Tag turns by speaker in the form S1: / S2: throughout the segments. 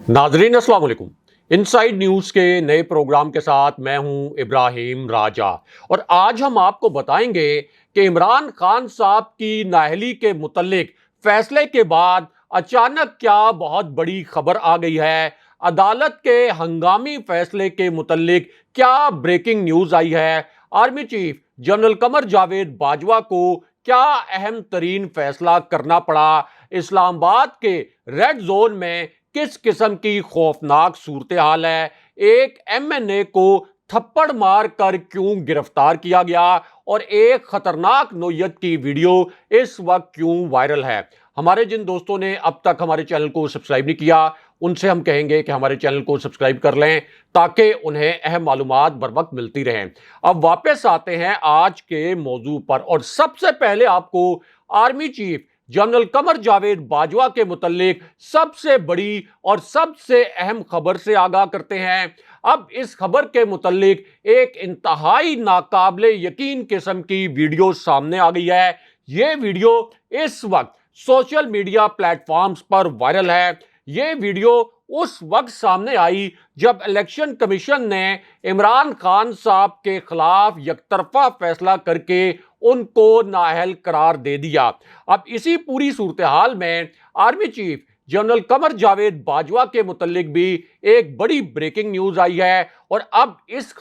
S1: नाजरीन अस्सलाम वालेकुम। इनसाइड न्यूज़ के नए प्रोग्राम के साथ मैं हूं इब्राहिम राजा और आज हम आपको बताएंगे कि इमरान खान साहब की नाअहली के मुतल्लिक फैसले के बाद अचानक क्या बहुत बड़ी खबर आ गई है। अदालत के हंगामी फैसले के मुतल्लिक क्या ब्रेकिंग न्यूज़ आई है। Army chief general Qamar Javed Bajwa को क्या अहम तरीन फैसला करना पड़ा। इस्लामाबाद के रेड जोन में किस किस्म की खौफनाक सूरत हाल है। एक एमएनए को थप्पड़ मार कर क्यों गिरफ्तार किया गया और एक खतरनाक नोयत की वीडियो इस वक्त क्यों वायरल है। हमारे जिन दोस्तों ने अब तक हमारे चैनल को सब्सक्राइब नहीं किया उनसे हम कहेंगे कि हमारे चैनल को सब्सक्राइब कर लें ताकि उन्हें अहम मालूमात बर वक्त मिलती रहें। अब वापस आते हैं आज के मौजू पर और सबसे पहले आपको army chief general Qamar Javed Bajwa के मुतल्लिक सबसे बड़ी और सबसे अहम खबर से आगाह करते हैं। अब इस खबर के मुतल्लिक एक इंतहाई नाकाबिले यकीन किस्म की वीडियो सामने आ गई है। यह वीडियो इस वक्त सोशल मीडिया प्लेटफॉर्म्स पर वायरल है। यह वीडियो उस वक्त सामने आई जब इलेक्शन कमीशन ने इमरान खान साहब के खिलाफ यकतरफा फैसला करके उनको नाअहल करार दे दिया। अब इसी पूरी सूरत हाल में army chief general Qamar Javed Bajwa के मुतल्लिक भी एक बड़ी ब्रेकिंग न्यूज आई है और अब इस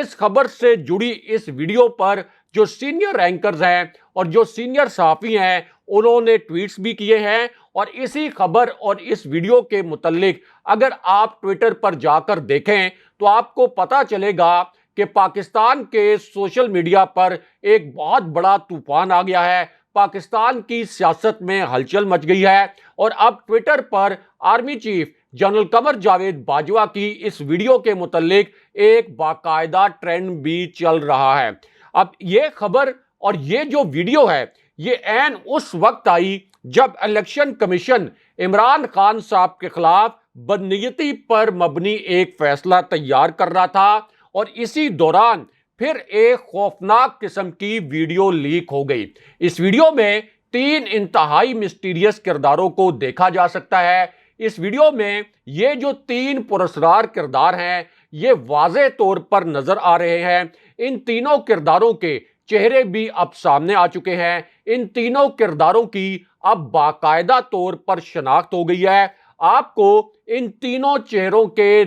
S1: खबर से जुड़ी इस वीडियो पर जो सीनियर एंकर्स हैं और जो सीनियर सहाफ़ी हैं उन्होंने ट्वीट्स भी किए हैं। और इसी खबर और इस वीडियो के मुतल्लिक अगर आप ट्विटर पर जाकर देखें तो आपको पता चलेगा कि पाकिस्तान के सोशल मीडिया पर एक बहुत बड़ा तूफान आ गया है। पाकिस्तान की सियासत में हलचल मच गई है और अब ट्विटर पर army chief general Qamar Javed Bajwa की इस वीडियो के मुतल्लिक एक बाकायदा ट्रेंड भी चल रहा है। अब ये खबर और ये जो वीडियो है ये ऐन उस वक्त आई जब इलेक्शन कमीशन इमरान खान साहब के खिलाफ बदनीयती पर मबनी एक फैसला तैयार कर रहा था और इसी दौरान फिर एक खौफनाक किस्म की वीडियो लीक हो गई। इस वीडियो में 3 इंतहाई मिस्टीरियस किरदारों को देखा जा सकता है। इस वीडियो में ये जो 3 पुरस्कार किरदार हैं ये वाज़े तौर पर नजर आ रहे हैं। इन तीनों किरदारों के चेहरे भी अब सामने आ चुके हैं। इन तीनों किरदारों की अब बाकायदा तौर पर शनाख्त हो गई है। आपको इन तीनों चेहरों के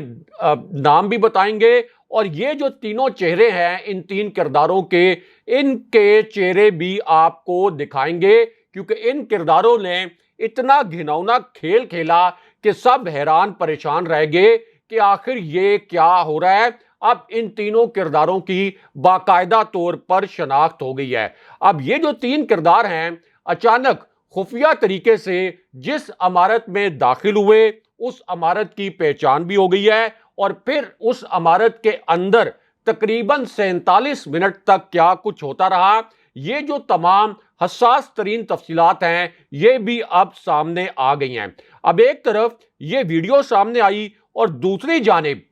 S1: नाम भी बताएंगे और ये जो तीनों चेहरे हैं इन 3 किरदारों के इनके चेहरे भी आपको दिखाएंगे क्योंकि इन किरदारों ने इतना घिनौना खेल खेला कि सब हैरान परेशान रह गए कि आखिर ये क्या हो रहा है। अब इन तीनों किरदारों की बाकायदा तौर पर शनाख्त हो गई है। अब ये जो 3 किरदार हैं अचानक खुफिया तरीके से जिस इमारत में दाखिल हुए उस इमारत की पहचान भी हो गई है और फिर उस इमारत के अंदर तकरीबन 47 मिनट तक क्या कुछ होता रहा ये जो तमाम हसास तरीन तफसीलात हैं ये भी अब सामने आ गई हैं। अब एक तरफ ये वीडियो सामने आई और दूसरी जानिब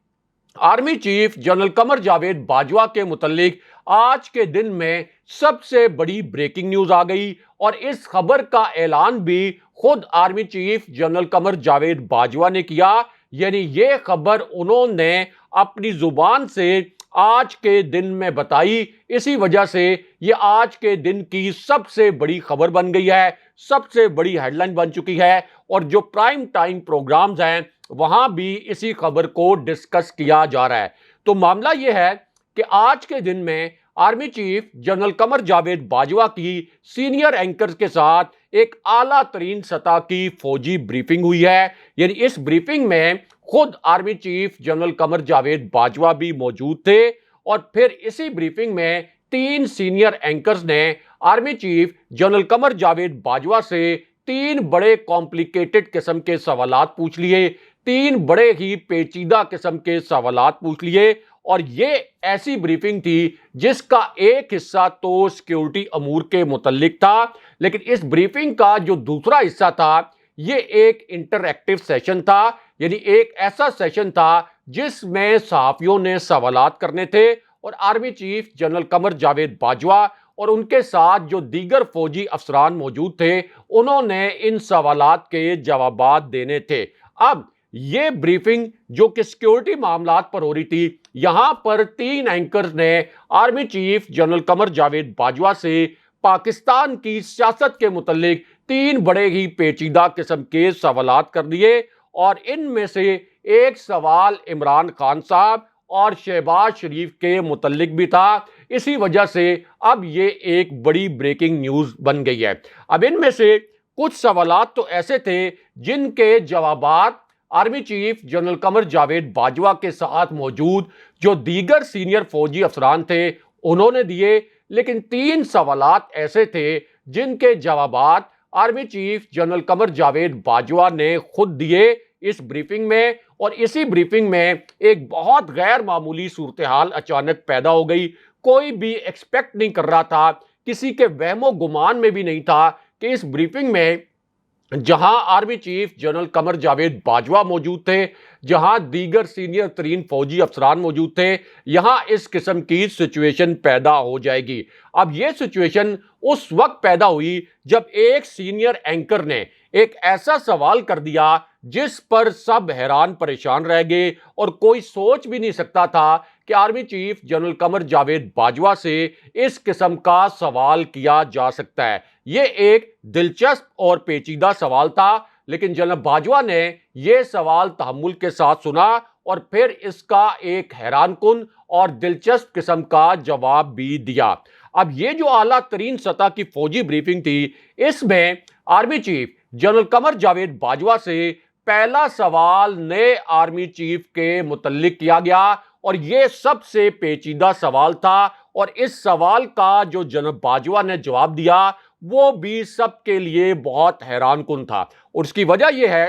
S1: army chief general Qamar Javed Bajwa के मुतल्लिक आज के दिन में सबसे बड़ी ब्रेकिंग न्यूज आ गई और इस खबर का ऐलान भी खुद army chief general Qamar Javed Bajwa ने किया। यानी ये खबर उन्होंने अपनी जुबान से आज के दिन में बताई। इसी वजह से ये आज के दिन की सबसे बड़ी खबर बन गई है, सबसे बड़ी हेडलाइन बन चुकी है और जो प्राइम टाइम प्रोग्राम्स हैं वहां भी इसी खबर को डिस्कस किया जा रहा है। तो मामला यह है कि आज के दिन में army chief general Qamar Javed Bajwa की सीनियर एंकर्स के साथ एक आला तरीन सतह की फौजी ब्रीफिंग हुई है। यानी इस ब्रीफिंग में खुद army chief general Qamar Javed Bajwa भी मौजूद थे और फिर इसी ब्रीफिंग में 3 सीनियर एंकर्स ने army chief general Qamar Javed Bajwa से 3 बड़े कॉम्प्लिकेटेड किस्म के सवालात पूछ लिए, 3 बड़े ही पेचीदा किस्म के सवालात पूछ लिए और ये ऐसी ब्रीफिंग थी जिसका एक हिस्सा तो सिक्योरिटी अमूर के मुतल्लिक था, लेकिन इस ब्रीफिंग का जो दूसरा हिस्सा था ये एक इंटरएक्टिव सेशन था। यानी एक ऐसा सेशन था जिसमें सहाफियों ने सवालात करने थे और army chief general Qamar Javed Bajwa और उनके साथ जो दीगर फौजी अफसरान मौजूद थे उन्होंने इन सवालात के जवाबात देने थे। अब ये ब्रीफिंग जो कि सिक्योरिटी मामलात पर हो रही थी, यहां पर 3 एंकर्स ने army chief general Qamar Javed Bajwa से पाकिस्तान की सियासत के मुतालिक 3 बड़े ही पेचीदा किस्म के सवालात कर दिए और इनमें से एक सवाल इमरान खान साहब और शहबाज शरीफ के मुतालिक भी था। इसी वजह से अब ये एक बड़ी ब्रेकिंग न्यूज बन गई है। अब इनमें से कुछ सवालात तो ऐसे थे जिनके जवाबात army chief general Qamar Javed Bajwa के साथ मौजूद जो दीगर सीनियर फौजी अफसरान थे उन्होंने दिए, लेकिन 3 सवालात ऐसे थे जिनके जवाबात army chief general Qamar Javed Bajwa ने खुद दिए इस ब्रीफिंग में। और इसी ब्रीफिंग में एक बहुत गैर मामूली सूरत हाल अचानक पैदा हो गई। कोई भी एक्सपेक्ट नहीं कर रहा था, किसी के वहमो गुमान में भी नहीं था कि इस ब्रीफिंग में जहां army chief general Qamar Javed Bajwa मौजूद थे, जहां दीगर सीनियर तरीन फौजी अफसरान मौजूद थे, यहां इस किस्म की सिचुएशन पैदा हो जाएगी। अब यह सिचुएशन उस वक्त पैदा हुई जब एक सीनियर एंकर ने एक ऐसा सवाल कर दिया जिस पर सब हैरान परेशान रह गए और कोई सोच भी नहीं सकता था कि army chief general Qamar Javed Bajwa से इस किस्म का सवाल किया जा सकता है। यह एक दिलचस्प और पेचीदा सवाल था, लेकिन जनरल बाजवा ने यह सवाल तहम्मुल के साथ सुना और फिर इसका एक हैरानकुन और दिलचस्प किस्म का जवाब भी दिया। अब यह जो आला तरीन सतह की फौजी ब्रीफिंग थी, इसमें army chief general Qamar Javed Bajwa से पहला सवाल नए आर्मी चीफ के मुतल्लिक किया गया और यह सबसे पेचीदा सवाल था और इस सवाल का जो जनरल बाजवा ने जवाब दिया वो भी सबके लिए बहुत हैरानकुन था। और उसकी वजह यह है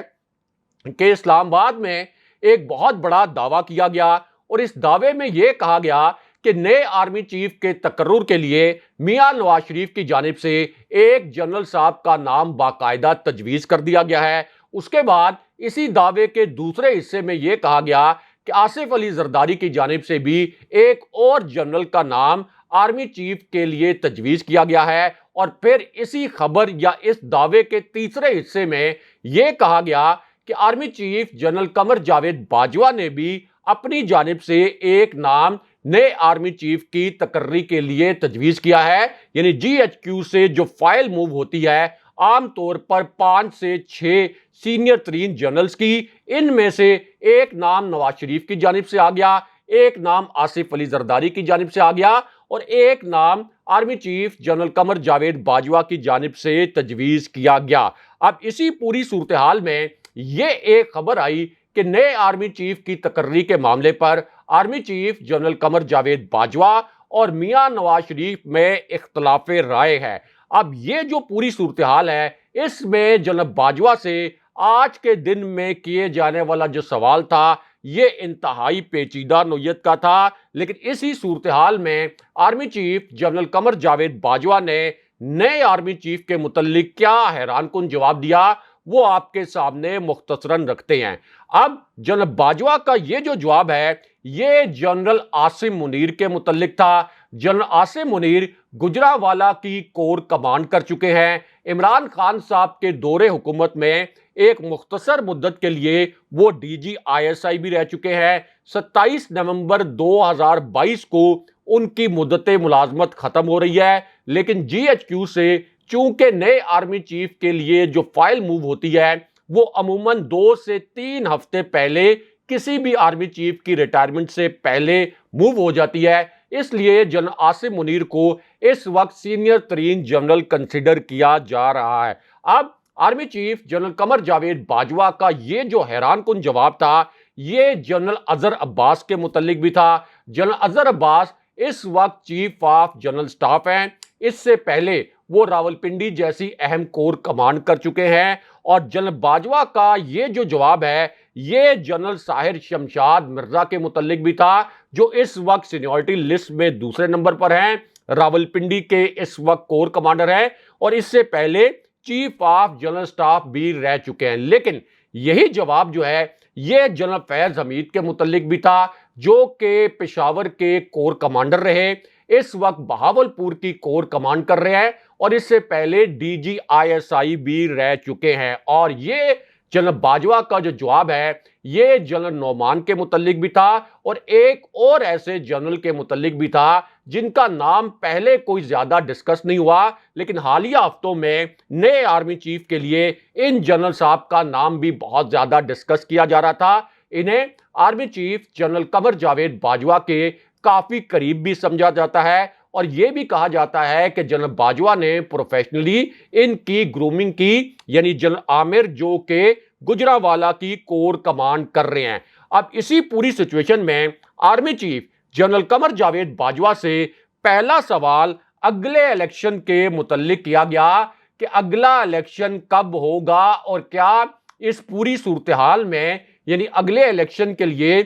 S1: कि इस्लामाबाद में एक बहुत बड़ा दावा किया गया और इस दावे में यह कहा गया कि नए आर्मी चीफ के तकर्रुर के लिए मियां नवाज शरीफ की जानिब से एक जनरल साहब का नाम बाकायदा तजवीज़ कर दिया गया है। उसके बाद इसी दावे के दूसरे हिस्से में यह कहा गया कि आसिफ अली जरदारी की जानिब से भी एक और जनरल का नाम आर्मी चीफ के लिए तजवीज़ किया गया है। और फिर इसी खबर या इस दावे के तीसरे हिस्से में यह कहा गया कि army chief general Qamar Javed Bajwa ने भी अपनी जानिब से एक नाम नए आर्मी चीफ की तकर्री के लिए तजवीज़ किया है। यानी GHQ से जो फाइल मूव होती है आमतौर पर 5 से 6 सीनियर तरीन जनरल्स की, इनमें से एक नाम नवाज शरीफ की जानिब से आ गया, एक नाम आसिफ अली जरदारी की जानिब से आ गया और एक नाम army chief general Qamar Javed Bajwa की जानिब से तजवीज़ किया गया। अब इसी पूरी सूरत हाल में यह एक खबर आई कि नए आर्मी चीफ की तकर्री के मामले पर army chief general Qamar Javed Bajwa और मियां नवाज शरीफ में इख्तलाफ राय है। अब ये जो पूरी सूरत हाल है, इसमें जनरल बाजवा से आज के दिन में किए जाने वाला जो सवाल था ये इंतहाई पेचीदा नोयत का था। लेकिन इसी सूरत हाल में army chief general Qamar Javed Bajwa ने नए आर्मी चीफ के मुतल्लिक क्या हैरानकुन जवाब दिया वो आपके सामने मुख्तसरन रखते हैं। अब जनरल बाजवा का ये जो जवाब है ये जनरल आसिम मुनीर के मुतल्लिक था। जनरल आसिम मुनीर गुजरावाला की कोर कमांड कर चुके हैं। इमरान खान साहब के दौरे हुकूमत में एक मुख्तसर मुद्दत के लिए वो DG ISI भी रह चुके हैं। 27 नवंबर 2022 को उनकी मुद्दत मुलाजमत खत्म हो रही है, लेकिन GHQ से चूंकि नए आर्मी चीफ के लिए जो फाइल मूव होती है वो अमूमन 2 से 3 हफ्ते पहले किसी भी आर्मी चीफ की रिटायरमेंट से पहले मूव हो जाती है, इसलिए जनरल आसिम मुनीर को इस वक्त सीनियर तरीन जनरल कंसिडर किया जा रहा है। अब army chief general Qamar Javed Bajwa का ये जो हैरानकुन जवाब था ये जनरल अजहर अब्बास के मुतल्लिक भी था। जनरल अजहर अब्बास इस वक्त चीफ ऑफ जनरल स्टाफ हैं। इससे पहले वो रावलपिंडी जैसी अहम कोर कमांड कर चुके हैं। और जनरल बाजवा का ये जो जवाब है ये जनरल साहिर शमशाद मिर्जा के मुतल्लिक भी था जो इस वक्त सीनियरिटी लिस्ट में दूसरे नंबर पर हैं, रावलपिंडी के इस वक्त कोर कमांडर हैं और इससे पहले चीफ ऑफ जनरल स्टाफ भी रह चुके हैं। लेकिन यही जवाब जो है ये जनरल फैज हमीद के मुतल्लिक भी था जो कि पेशावर के कोर कमांडर रहे, इस वक्त बहावलपुर की कोर कमांड कर रहे हैं और इससे पहले DG ISI भी रह चुके हैं। और ये जनरल बाजवा का जो जवाब है ये जनरल नौमान के मुतल्लिक भी था और एक और ऐसे जनरल के मुतल्लिक भी था जिनका नाम पहले कोई ज्यादा डिस्कस नहीं हुआ, लेकिन हालिया हफ्तों में नए आर्मी चीफ के लिए इन जनरल साहब का नाम भी बहुत ज्यादा डिस्कस किया जा रहा था। इन्हें army chief general Qamar Javed Bajwa के काफी करीब भी समझा जाता है और यह भी कहा जाता है कि जनरल बाजवा ने प्रोफेशनली इनकी ग्रूमिंग की, यानी जनरल आमिर जो के गुजरावाला की कोर कमांड कर रहे हैं। अब इसी पूरी सिचुएशन में army chief general Qamar Javed Bajwa से पहला सवाल अगले इलेक्शन के मुतल्लिक किया गया कि अगला इलेक्शन कब होगा और क्या इस पूरी सूरत हाल में, यानी अगले इलेक्शन के लिए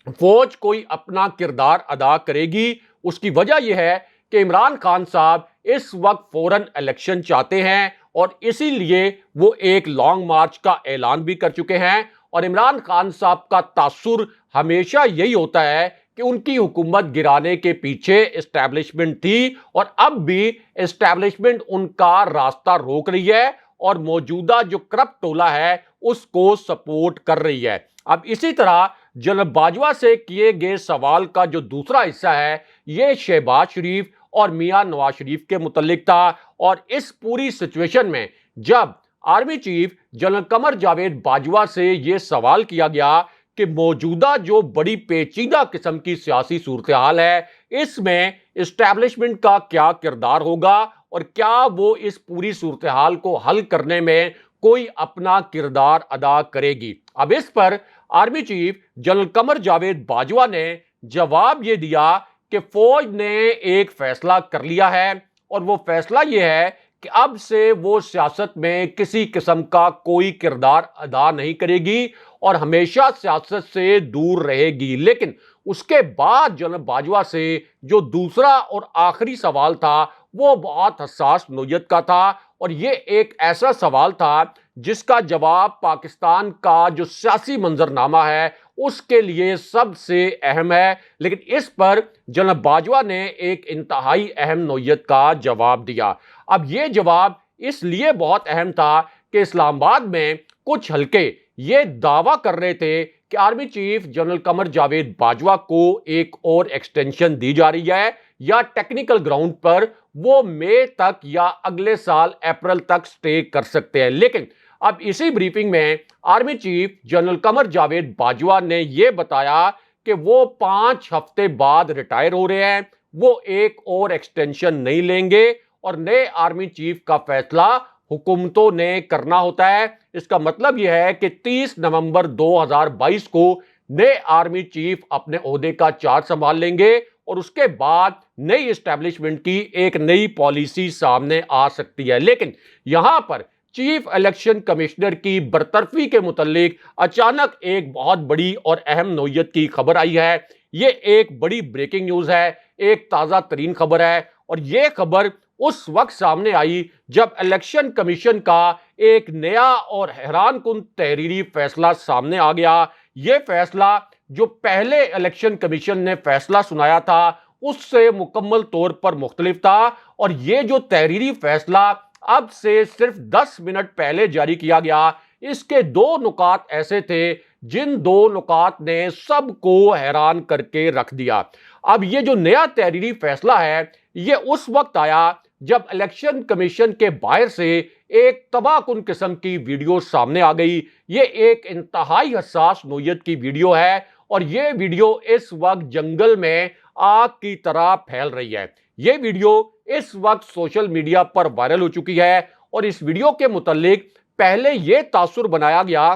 S1: फौज कोई अपना किरदार अदा करेगी। उसकी वजह यह है कि इमरान खान साहब इस वक्त फौरन इलेक्शन चाहते हैं और इसीलिए वो एक लॉन्ग मार्च का ऐलान भी कर चुके हैं। और इमरान खान साहब का तासुर हमेशा यही होता है कि उनकी हुकूमत गिराने के पीछे एस्टैब्लिशमेंट थी और अब भी एस्टैब्लिशमेंट उनका रास्ता रोक रही है और मौजूदा जो करप्ट टोला है उसको सपोर्ट कर रही है। अब इसी तरह जनरल बाजवा से किए गए सवाल का जो दूसरा हिस्सा है ये शहबाज शरीफ और मियां नवाज शरीफ के मुतल्लिक था। और इस पूरी सिचुएशन में जब army chief general Qamar Javed Bajwa से यह सवाल किया गया कि मौजूदा जो बड़ी पेचीदा किस्म की सियासी सूरत हाल है इसमें एस्टैब्लिशमेंट का क्या किरदार होगा और क्या वो इस पूरी सूरत हाल को हल करने में कोई अपना किरदार अदा करेगी। अब इस पर army chief general Qamar Javed Bajwa ने जवाब ये दिया कि फौज ने एक फैसला कर लिया है और वो फैसला ये है कि अब से वो सियासत में किसी किस्म का कोई किरदार अदा नहीं करेगी और हमेशा सियासत से दूर रहेगी। लेकिन उसके बाद जनरल बाजवा से जो दूसरा और आखिरी सवाल था वो बहुत हसास नोयत का था और ये एक ऐसा सवाल था जिसका जवाब पाकिस्तान का जो सियासी मंजरनामा है उसके लिए सबसे अहम है। लेकिन इस पर जनरल बाजवा ने एक इंतहाई अहम नोयत का जवाब दिया। अब ये जवाब इसलिए बहुत अहम था कि इस्लामाबाद में कुछ हलके ये दावा कर रहे थे कि army chief general Qamar Javed Bajwa को एक और एक्सटेंशन दी जा रही है या टेक्निकल ग्राउंड पर वो मई तक या अगले साल अप्रैल तक स्टे कर सकते हैं। लेकिन अब इसी ब्रीफिंग में army chief general Qamar Javed Bajwa ने यह बताया कि वो 5 हफ्ते बाद रिटायर हो रहे हैं, वो एक और एक्सटेंशन नहीं लेंगे और नए आर्मी चीफ का फैसला हुकूमतों ने करना होता है। इसका मतलब यह है कि 30 नवंबर 2022 को नए आर्मी चीफ अपने ओहदे का चार्ज संभाल लेंगे और उसके बाद नई एस्टैब्लिशमेंट की एक नई पॉलिसी सामने आ सकती है। लेकिन यहां पर चीफ इलेक्शन कमिश्नर की बरतरफी के मुतालिक अचानक एक बहुत बड़ी और अहम नोयत की खबर आई है। ये एक बड़ी ब्रेकिंग न्यूज है, एक ताजा तरीन खबर है और ये खबर उस वक्त सामने आई जब इलेक्शन कमीशन का एक नया और हैरानकुन तहरीरी फैसला सामने आ गया। यह फैसला जो पहले इलेक्शन कमीशन ने फैसला सुनाया था उससे मुकम्मल तौर पर मुख्तलिफ था और यह जो तहरीरी फैसला अब से सिर्फ 10 मिनट पहले जारी किया गया, इसके 2 नुकात ऐसे थे जिन 2 नुकात ने सबको हैरान करके रख दिया। अब ये जो नया तहरीरी फैसला है ये उस वक्त आया जब इलेक्शन कमीशन के बाहर से एक तबाहकुन किस्म की वीडियो सामने आ गई। ये एक इंतहाई हसास नोयत की वीडियो है और ये वीडियो इस वक्त जंगल में आग की तरह फैल रही है। ये वीडियो इस वक्त सोशल मीडिया पर वायरल हो चुकी है और इस वीडियो के मुतालिक पहले यह तासुर बनाया गया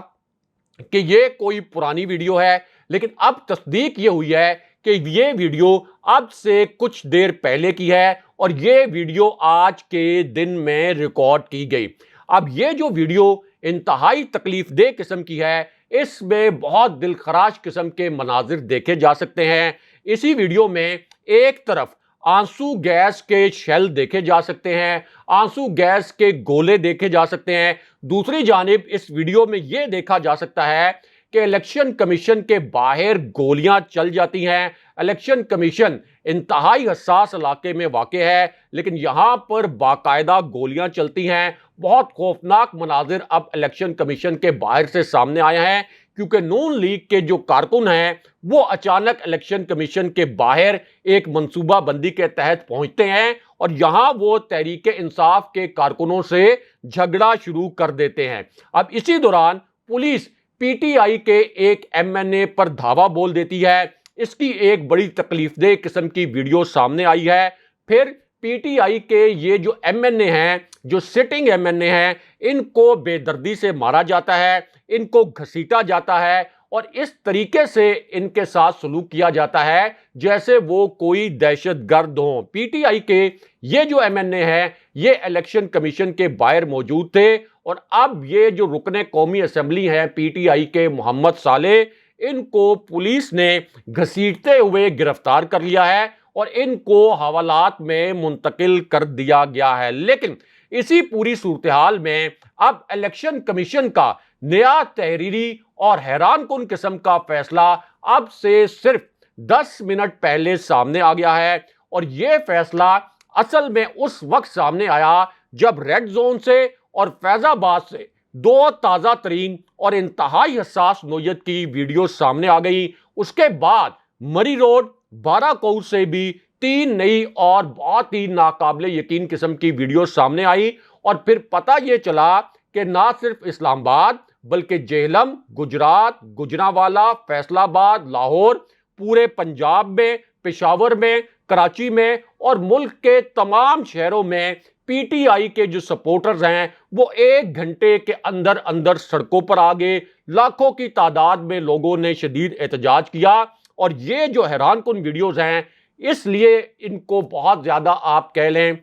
S1: कि यह कोई पुरानी वीडियो है, लेकिन अब तस्दीक ये हुई है कि यह वीडियो अब से कुछ देर पहले की है और यह वीडियो आज के दिन में रिकॉर्ड की गई। अब यह जो वीडियो इंतहाई तकलीफदेह किस्म की है, इसमें बहुत दिलखराश किस्म के मनाजिर देखे जा सकते हैं। इसी वीडियो में एक तरफ आंसू गैस के शेल देखे जा सकते हैं, आंसू गैस के गोले देखे जा सकते हैं। दूसरी जानिब इस वीडियो में यह देखा जा सकता है कि कि इलेक्शन कमीशन के बाहर गोलियां चल जाती हैं। इलेक्शन कमीशन इंतहाई हसास इलाके में वाक़ है, लेकिन यहां पर बाकायदा गोलियां चलती हैं। बहुत खौफनाक मनाजिर अब इलेक्शन कमीशन के बाहर से सामने आए हैं, क्योंकि नून लीग के जो कारकुन हैं वो अचानक इलेक्शन कमीशन के बाहर एक मंसूबाबंदी के तहत पहुंचते हैं और यहां वो तहरीक इंसाफ के कारकुनों से झगड़ा शुरू कर देते हैं। अब इसी दौरान पुलिस पीटीआई के एक एमएनए पर धावा बोल देती है। इसकी एक बड़ी तकलीफदेह किस्म की वीडियो सामने आई है। फिर पीटीआई के ये जो एमएनए हैं, जो सिटिंग एमएनए हैं, इनको बेदर्दी से मारा जाता है, इनको घसीटा जाता है और इस तरीके से इनके साथ सलूक किया जाता है जैसे वो कोई दहशतगर्द हो। पीटीआई के ये जो एमएनए हैं, ये इलेक्शन कमीशन के बाहर मौजूद थे और अब ये जो रुकने कौमी असेंबली है पीटीआई के मोहम्मद साले, इनको पुलिस ने घसीटते हुए गिरफ्तार कर लिया है और इनको हवालात में मुंतकिल कर दिया गया है। लेकिन इसी पूरी सूरत हाल में अब इलेक्शन कमीशन का नया तहरीरी और हैरानकुन किस्म का फैसला अब से सिर्फ 10 मिनट पहले सामने आ गया है और यह फैसला असल में उस वक्त सामने आया जब रेड जोन से और फैजाबाद से दो ताजा तरीन और इंतहाई हसास नोयत की वीडियो सामने आ गई। उसके बाद मरी रोड, बाराकौर से भी 3 नई और बहुत ही नाकाबिले यकीन किस्म की वीडियो सामने आई और फिर पता यह चला कि ना सिर्फ इस्लामाबाद बल्कि जेहलम, गुजरात, गुजरांवाला, फैसलाबाद, लाहौर, पूरे पंजाब में, पेशावर में, कराची में और मुल्क के तमाम शहरों में पीटीआई के जो सपोर्टर्स हैं वो 1 घंटे के अंदर अंदर सड़कों पर आ गए। लाखों की तादाद में लोगों ने शदीद एहतजाज किया और ये जो हैरानकुन वीडियोस हैं, इसलिए इनको बहुत ज्यादा आप कह लें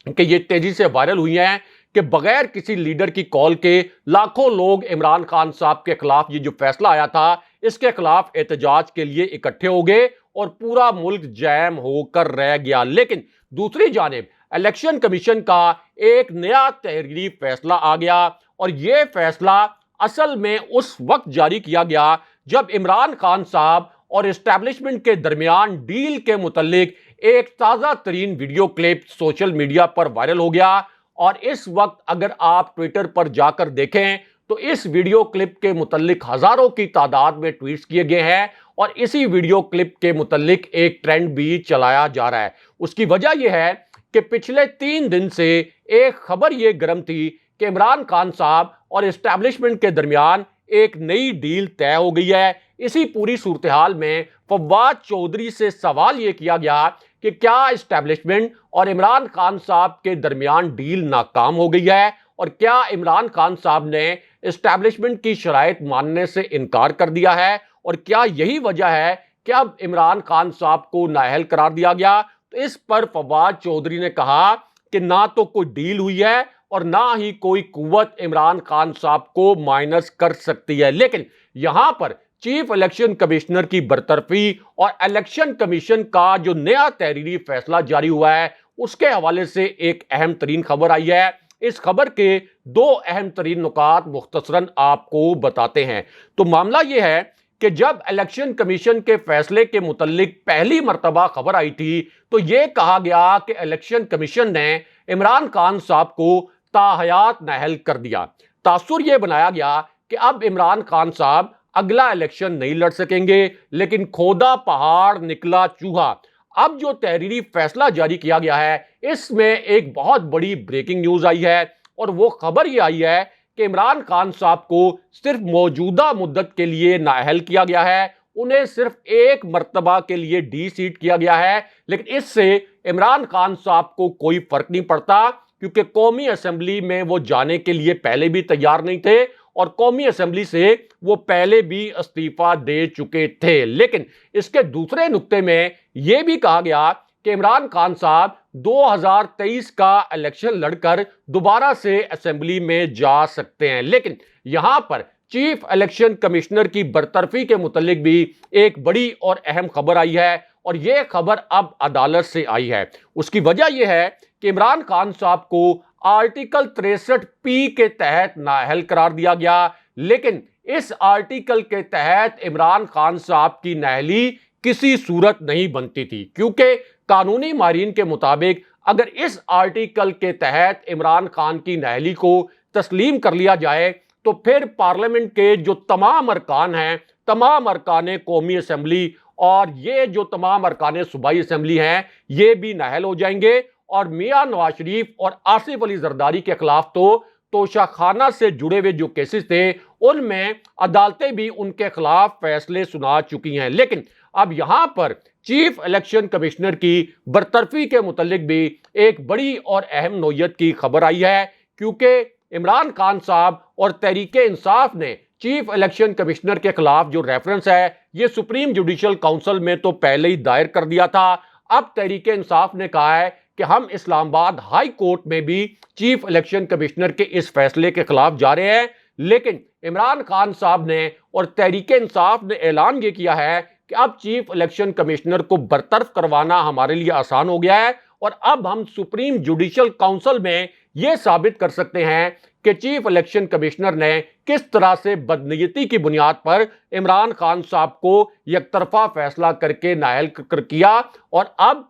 S1: कि ये तेजी से वायरल हुई हैं कि बगैर किसी लीडर की कॉल के लाखों लोग इमरान खान साहब के खिलाफ ये जो फैसला आया था इसके खिलाफ एहतजाज के लिए इकट्ठे हो गए और पूरा मुल्क जैम होकर रह गया। लेकिन दूसरी जानिब इलेक्शन कमीशन का एक नया तहरीरी फैसला आ गया और यह फैसला असल में उस वक्त जारी किया गया जब इमरान खान साहब और एस्टैब्लिशमेंट के दरमियान डील के मुतल्लिक एक ताजा तरीन वीडियो क्लिप सोशल मीडिया पर वायरल हो गया। और इस वक्त अगर आप ट्विटर पर जाकर देखें तो इस वीडियो क्लिप के मुतल्लिक हजारों की तादाद में ट्वीट्स किए गए हैं और इसी वीडियो क्लिप के मुतल्लिक एक ट्रेंड भी चलाया जा रहा है। उसकी वजह यह है कि पिछले 3 दिन से एक खबर यह गर्म थी कि इमरान खान साहब और एस्टैब्लिशमेंट के दरमियान एक नई डील तय हो गई है। इसी पूरी सूरत हाल में फवाद चौधरी से सवाल यह किया गया कि क्या एस्टैब्लिशमेंट और इमरान खान साहब के दरमियान डील नाकाम हो गई है और क्या इमरान खान साहब ने एस्टैब्लिशमेंट की शराइत मानने से इनकार कर दिया है और क्या यही वजह है कि अब इमरान खान साहब को नाअहल करार दिया गया। तो इस पर फवाद चौधरी ने कहा कि ना तो कोई डील हुई है और ना ही कोई कुव्वत इमरान खान साहब को माइनस कर सकती है। लेकिन यहां पर चीफ इलेक्शन कमिश्नर की बरतरफी और इलेक्शन कमीशन का जो नया तहरीरी फैसला जारी हुआ है उसके हवाले से एक अहम तरीन खबर आई है। इस खबर के 2 अहम तरीन नुकात मुख्तसरन आपको बताते हैं। तो मामला यह है कि जब इलेक्शन कमीशन के फैसले के मुतल्लिक पहली मर्तबा खबर आई थी तो यह कहा गया कि इलेक्शन कमीशन ने इमरान खान साहब को ताहयात नाअहल कर दिया। तासुर यह बनाया गया कि अब इमरान खान साहब अगला इलेक्शन नहीं लड़ सकेंगे, लेकिन खोदा पहाड़ निकला चूहा। अब जो तहरीरी फैसला जारी किया गया है इसमें एक बहुत बड़ी ब्रेकिंग न्यूज आई है और वो खबर ये आई है कि इमरान खान साहब को सिर्फ मौजूदा मुद्दत के लिए नाअहल किया गया है, उन्हें सिर्फ 1 मर्तबा के लिए डी सीट किया गया है। लेकिन इससे इमरान खान साहब को कोई फर्क नहीं पड़ता क्योंकि कौमी असेंबली में वो जाने के लिए पहले भी तैयार नहीं थे और कौमी असेंबली से वो पहले भी इस्तीफा दे चुके थे। लेकिन इसके दूसरे नुक्ते में यह भी कहा गया कि इमरान खान साहब 2023 का इलेक्शन लड़कर दोबारा से असेंबली में जा सकते हैं। लेकिन यहां पर चीफ इलेक्शन कमिश्नर की बरतरफी के मुतल्लिक भी एक बड़ी और अहम खबर आई है और यह खबर अब अदालत से आई है। उसकी वजह यह है कि इमरान खान साहब को आर्टिकल 63 पी के तहत नाअहल करार दिया गया, लेकिन इस आर्टिकल के तहत इमरान खान साहब की नाअहली किसी सूरत नहीं बनती थी, क्योंकि कानूनी माहिरीन के मुताबिक अगर इस आर्टिकल के तहत इमरान खान की नाअहली को तस्लीम कर लिया जाए तो फिर पार्लियामेंट के जो तमाम अरकान हैं, तमाम अरकान कौमी असम्बली और ये जो तमाम अरकान सूबाई असम्बली हैं, ये भी नाअहल हो जाएंगे और मियां नवाज शरीफ और आसिफ अली जरदारी के खिलाफ तो तोशाखाना से जुड़े हुए जो केसेस थे उनमें अदालतें भी उनके खिलाफ फैसले सुना चुकी हैं। लेकिन अब यहां पर चीफ इलेक्शन कमिश्नर की बरतरफी के मुतालिक भी एक बड़ी और अहम नोयत की खबर आई है, क्योंकि इमरान खान साहब और तहरीक इंसाफ ने चीफ इलेक्शन कमिश्नर के खिलाफ जो रेफरेंस है ये सुप्रीम जुडिशल काउंसिल में तो पहले ही दायर कर दिया था। अब तहरीक इंसाफ ने कहा है कि हम इस्लामाबाद हाई कोर्ट में भी चीफ इलेक्शन कमिश्नर के इस फैसले के खिलाफ जा रहे हैं। लेकिन इमरान खान साहब ने और तहरीक इंसाफ ने ऐलान ये किया है कि अब चीफ इलेक्शन कमिश्नर को बरतरफ करवाना हमारे लिए आसान हो गया है और अब हम सुप्रीम जुडिशल काउंसिल में यह साबित कर सकते हैं कि चीफ इलेक्शन कमिश्नर ने किस तरह से बदनीयती की बुनियाद पर इमरान खान साहब को एकतरफा फैसला करके नाअहल किया और अब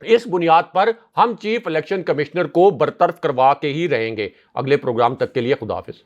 S1: इस बुनियाद पर हम चीफ इलेक्शन कमिश्नर को बरतरफ करवा के ही रहेंगे। अगले प्रोग्राम तक के लिए खुदा हाफिज।